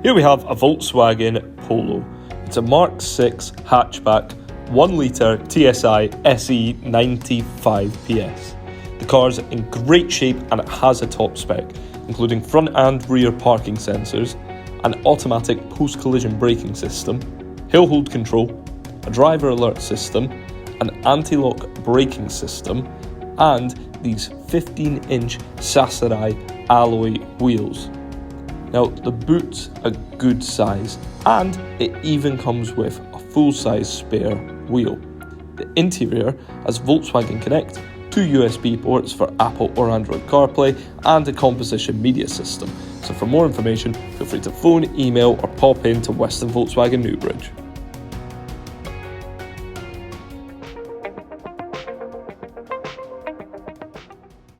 Here we have a Volkswagen Polo. It's a Mark 6 hatchback, 1 litre TSI SE 95 PS. The car's in great shape and it has a top spec, including front and rear parking sensors, an automatic post-collision braking system, hill hold control, a driver alert system, an anti-lock braking system, and these 15-inch Sassari alloy wheels. Now, the boot's a good size, and it even comes with a full-size spare wheel. The interior has Volkswagen Connect, 2 USB ports for Apple or Android CarPlay, and a composition media system. So for more information, feel free to phone, email, or pop in to Western Volkswagen Newbridge.